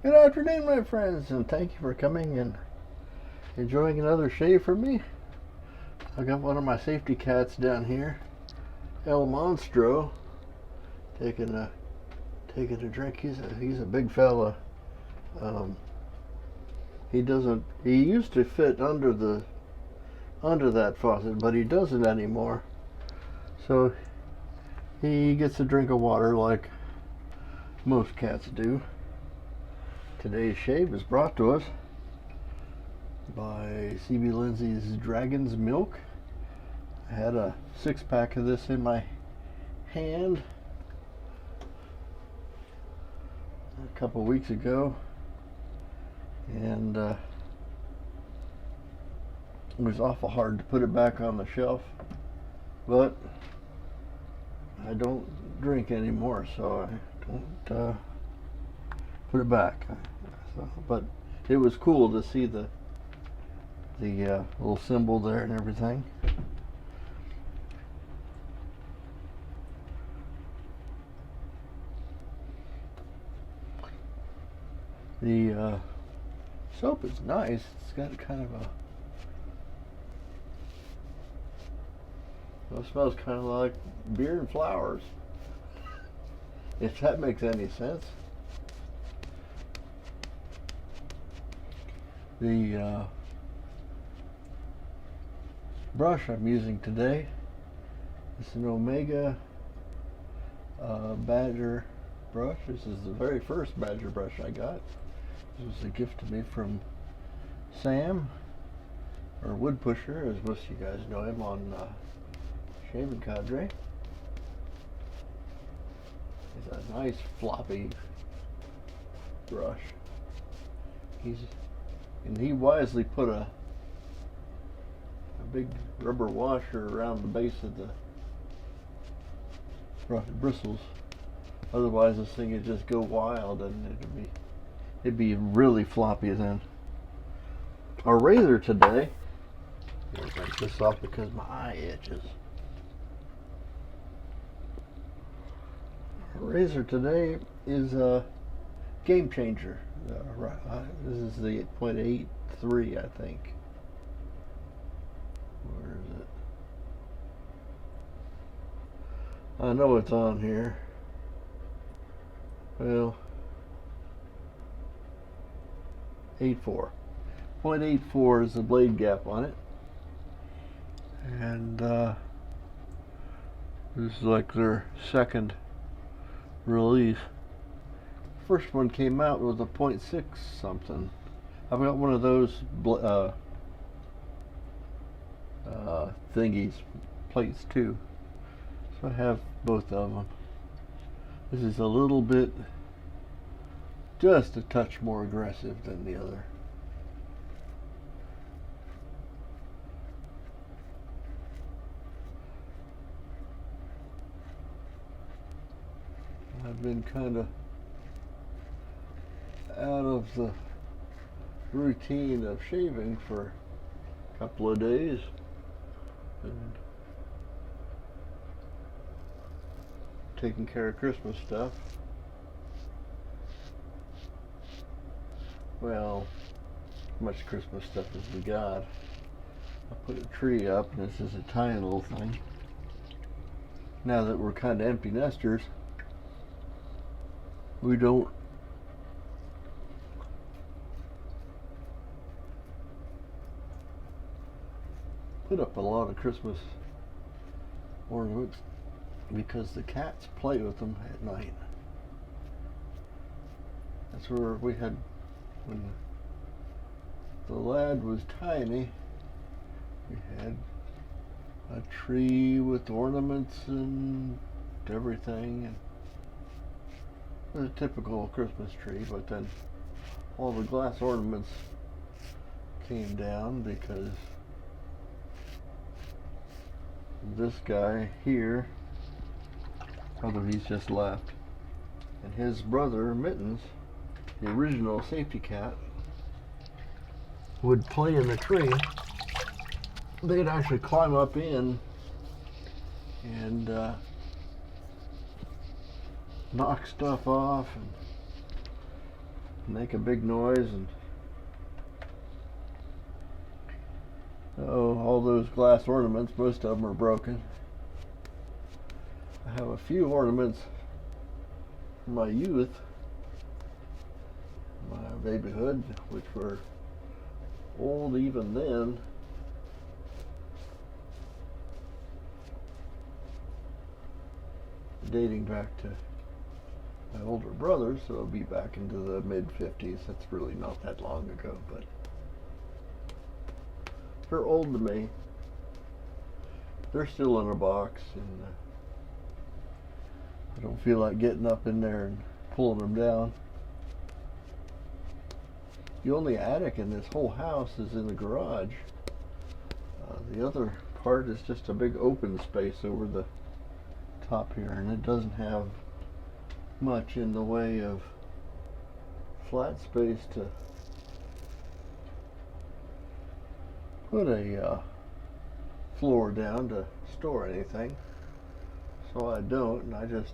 Good afternoon, my friends, and thank you for coming and enjoying another shave from me. I got one of my safety cats down here, El Monstro, taking a drink. He's a big fella. He used to fit under that faucet, but he doesn't anymore. So he gets a drink of water like most cats do. Today's shave is brought to us by CB Lindsay's Dragon's Milk. I had a 6-pack of this in my hand a couple weeks ago, and it was awful hard to put it back on the shelf, but I don't drink anymore, so I don't put it back. But it was cool to see the little symbol there and everything. The soap is nice. It's got kind of it smells kind of like beer and flowers, if that makes any sense. The brush I'm using today is an Omega Badger brush. This is the very first Badger brush I got. This was a gift to me from Sam, or Wood Pusher, as most of you guys know him on Shaving Cadre. It's a nice floppy brush. He wisely put a big rubber washer around the base of the bristles. Otherwise, this thing would just go wild, and it'd be really floppy then. Our razor today. I'll take this off because my eye itches. Our razor today is a GameChanger. This is the 8.83, I think. Where is it? I know it's on here. Well, 8.4. 0.84 is the blade gap on it. And this is like their second release. First one came out with a 0.6 something. I've got one of those thingies, plates too. So I have both of them. This is a little bit, just a touch more aggressive than the other. I've been kind of out of the routine of shaving for a couple of days, and taking care of Christmas stuff. Well, how much Christmas stuff as we got. I put a tree up, and this is a tiny little thing. Now that we're kind of empty nesters, we don't put up a lot of Christmas ornaments because the cats play with them at night. That's where we had, when the lad was tiny, we had a tree with ornaments and everything. And it was a typical Christmas tree, but then all the glass ornaments came down because this guy here, although he's just left, and his brother Mittens, the original safety cat, would play in the tree. They'd actually climb up in and knock stuff off and make a big noise, and oh, all those glass ornaments, most of them are broken. I have a few ornaments from my youth, my babyhood, which were old even then. Dating back to my older brothers, so it'll be back into the mid-50s. That's really not that long ago, but they're old to me. They're still in a box, and I don't feel like getting up in there and pulling them down. The only attic in this whole house is in the garage. The other part is just a big open space over the top here, and it doesn't have much in the way of flat space to put a floor down to store anything, so I don't, and I just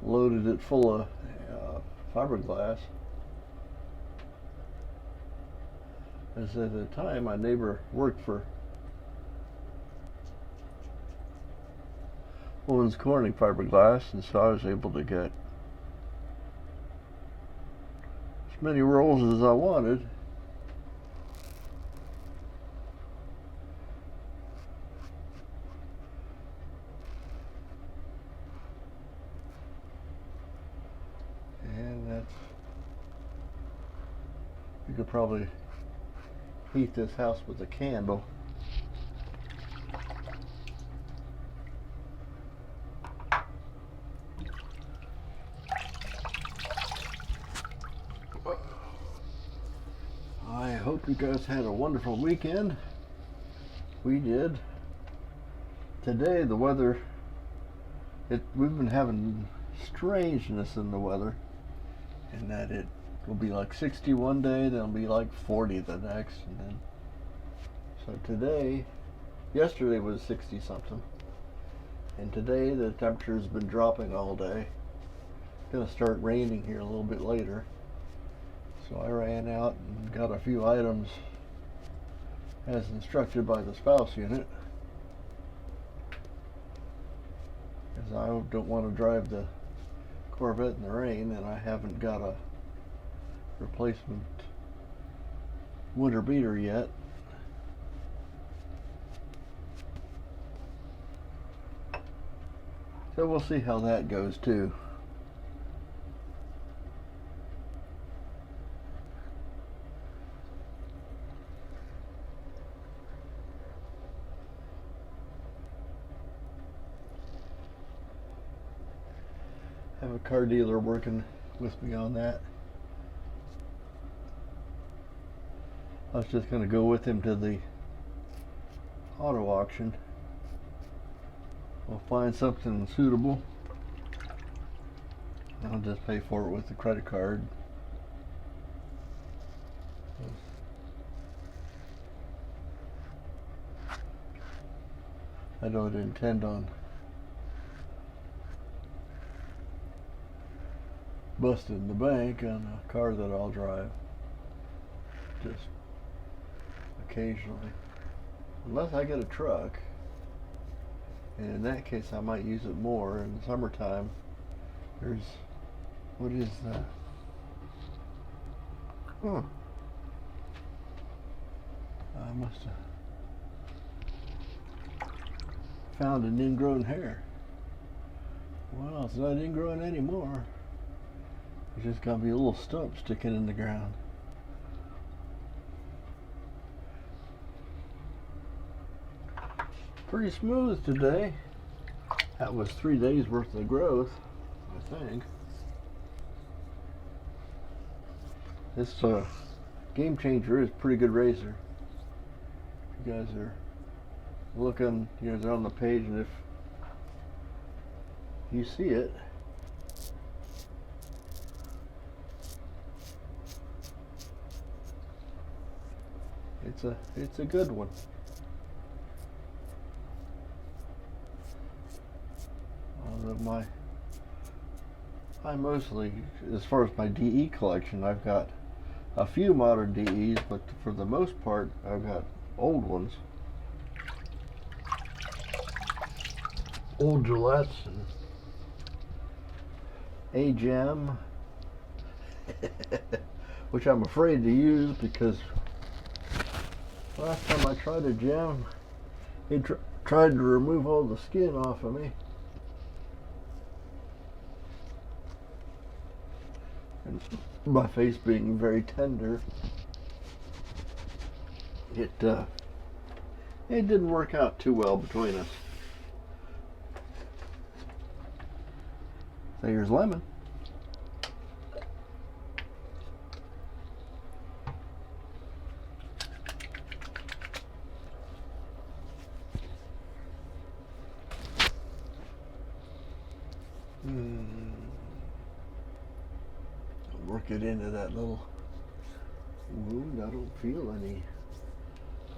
loaded it full of fiberglass. As at the time, my neighbor worked for Owens Corning Fiberglass, and so I was able to get as many rolls as I wanted. And that's, you could probably heat this house with a candle. I hope you guys had a wonderful weekend. We did. Today the weather, we've been having strangeness in the weather, in that it will be like 60 one day, then it'll be like 40 the next, and then so yesterday was 60 something, and today the temperature's been dropping all day. It's gonna start raining here a little bit later. So I ran out and got a few items as instructed by the spouse unit, because I don't want to drive the Corvette in the rain, and I haven't got a replacement winter beater yet. So we'll see how that goes too. I have a car dealer working with me on that. I was just going to go with him to the auto auction. We'll find something suitable. I'll just pay for it with the credit card. I don't intend on busting the bank on a car that I'll drive. Just occasionally. Unless I get a truck. And in that case I might use it more. In the summertime, there's, what is that? Huh. I must have found an ingrown hair. Well, it's not ingrown anymore. It's just got to be a little stump sticking in the ground. Pretty smooth today. That was 3 days worth of growth, I think. This GameChanger is a pretty good razor. If you guys are looking, they're on the page, and if you see it, it's a good one. Although my I mostly, as far as my DE collection, I've got a few modern DEs, but for the most part, I've got old ones. Old Gillettes and a gem, which I'm afraid to use because last time I tried a gem, it tried to remove all the skin off of me. And my face being very tender, it didn't work out too well between us. So here's lemon. Work it into that little wound. I don't feel any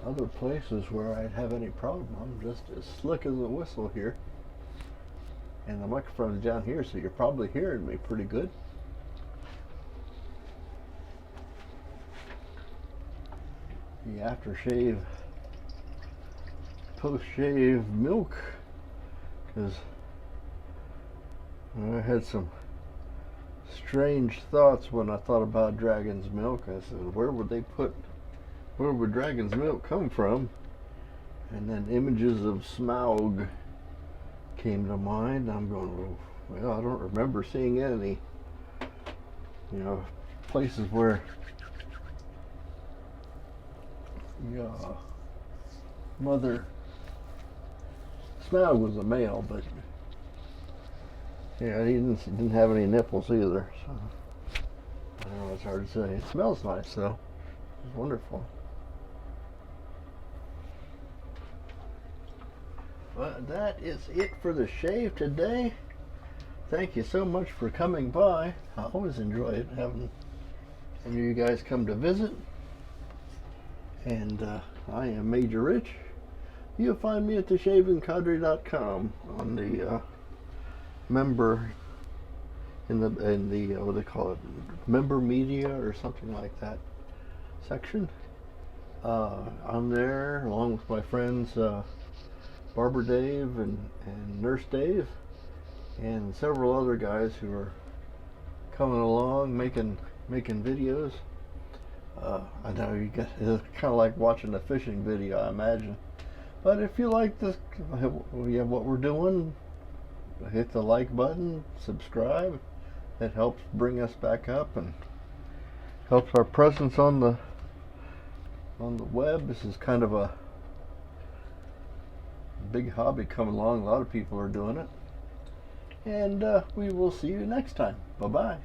other places where I'd have any problem. I'm just as slick as a whistle here. And the microphone's down here, so you're probably hearing me pretty good. The aftershave, post-shave milk, because I had some strange thoughts when I thought about dragon's milk. I said, where would dragon's milk come from? And then images of Smaug came to mind. I'm going, well, I don't remember seeing any, places where Mother Smaug was a male, but yeah, he didn't have any nipples either. So I don't know, it's hard to say. It smells nice though. It's wonderful. But that is it for the shave today. Thank you so much for coming by. I always enjoy it having any of you guys come to visit. And I am Major Rich. You'll find me at theshavingcadre.com on the member in the what do they call it, member media or something like that section. I'm there along with my friends Barber Dave and Nurse Dave and several other guys who are coming along making videos. I know you get, it's kind of like watching a fishing video, I imagine. But if you like this, what we're doing, hit the like button, subscribe. It helps bring us back up and helps our presence on the web. This is kind of a big hobby coming along. A lot of people are doing it. And we will see you next time. Bye-bye.